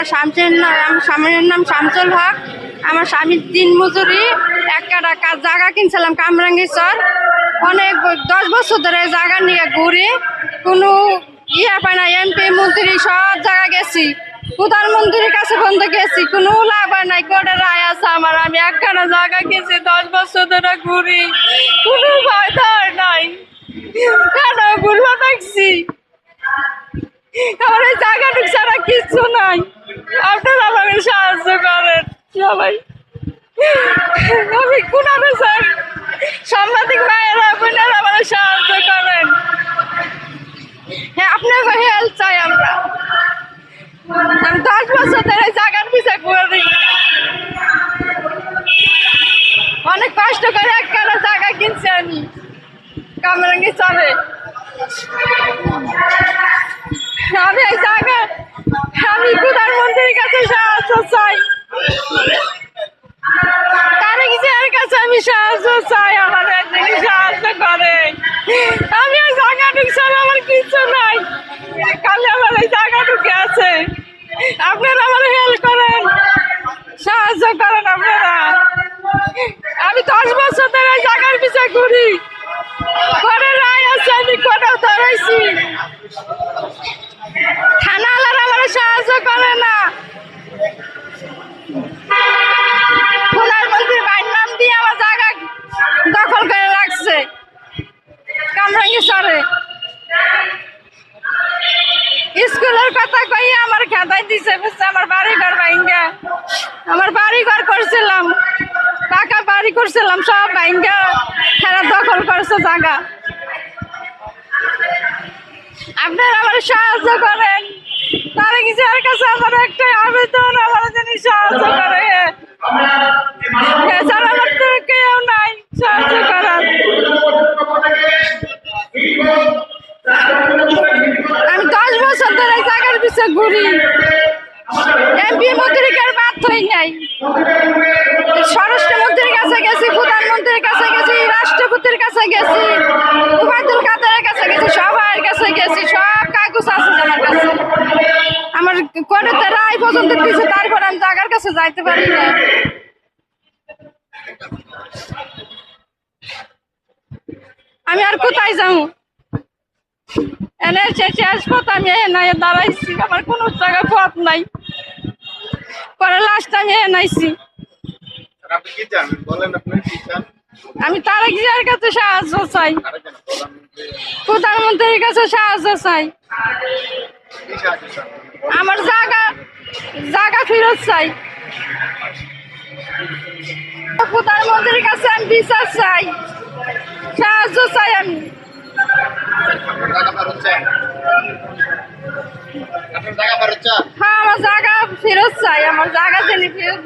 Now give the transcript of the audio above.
আমার স্বামীর নাম শামসুল হক। আমার স্বামীর দিন মজুরি একটা জায়গা কিনছিলাম কামরাঙ্গীচর। অনেক 10 বছর ধরে জায়গা নিয়ে ঘুরি, কোনো ইয়া পায় না। এমপি মন্ত্রী সব জায়গা গেছি, প্রধানমন্ত্রীর কাছে বন্ধ গেছি, কোনো লাভ হয় নাই। কোর্টের রায় আছে আমার, আমি একখানা জায়গা গেছি 10 বছর ধরে ঘুরি, কোনো ফায়দা হয় নাই। কেন ঘুরবো দেখছি, আমার এই জায়গাটুক ছাড়া কিচ্ছু নাই। আপনারা আমাকে সাহায্য করেন সবাই। আমি কোনারে স্যার সাংবাদিক ভাইয়েরা বোনেরা আমাকে সাহায্য করেন। হ্যাঁ, আপনার হেল্প চাই আমরা। আমি 10 বছর ধরে জায়গার পিছিয়ে ঘুরি, অনেক কষ্ট করে একখানা জায়গা কিনছি আমি কামরাঙ্গীচরে। আমি এই জায়গা, আমি প্রধানমন্ত্রীর কাছে সাহায্য চাই, তারেক জিয়ার কাছে আমি সাহায্য চাই, আমার একদিকে সাহায্য করে। আমি এই জায়গাটুক ছাড়া আমার কিছু নাই, কালে আমার এই জায়গাটুকু আছে। আপনারা আমার হেল্প করেন, সাহায্য করেন আপনারা। আমি 10 বছর ধরে জায়গার পিছিয়ে ঘুরি, করে রায় আছে, আমি কোথাও ধরাইছি, থানাওয়ালারা আমার সাহায্য করে না। প্রধানমন্ত্রীর ভাইয়ের নাম দিয়ে আমার জায়গা দখল করে রাখছে কামরাঙ্গীচরে। স্কুলের কথা কইয়া আমার খেদাই দিছে, বুঝছে। আমার বাড়ি ঘর ভাঙ্গা, আমার বাড়ি ঘর করছিলাম, পাকা বাড়ি করছিলাম, সব ভাঙ্গা খেলা দখল করছে জায়গা। আপনারা আমার সাহায্য করেন, তারেক জিয়ার কাছে আমার একটাই আবেদন, আমার যিনি সাহায্য করে। এছাড়া আমার তো কেউ নাই সাহায্য করার। আমি 10 বছর ধরে জায়গার পিছিয়ে ঘুরি, এমপি মন্ত্রীর বাধ্যই নাই। স্বরাষ্ট্রমন্ত্রীর কাছে গেছি, প্রধানমন্ত্রীর কাছে গেছি, রাষ্ট্রপতির কাছে গেছি, ওবায়দুল কাদেরের কাছে গেছি, সবার কাছে গেছি, সব কাগজ আছে আমার কাছে। আমার কোর্টেতে রায় পর্যন্ত দিয়েছে, তারপর আমি জায়গার কাছে যাইতে পারি না। আমি আর কোথায় যাবো? এনে শেষ পথ আমি এনে দাঁড়াইছি, আমার কোনো জায়গায় পথ নাই। পরে লাস্ট আমি এনাইছি। আমি তারেক জিয়ার কাছে সাহায্য চাই, প্রধানমন্ত্রীর কাছে সাহায্য চাই, আমার জায়গা ফেরত চাই। প্রধানমন্ত্রীর কাছে আমি বিচার চাই, সাহায্য চাই আমি। হ্যাঁ, আমার জায়গা ফেরত চাই, আমার জায়গা জেনে ফেরত।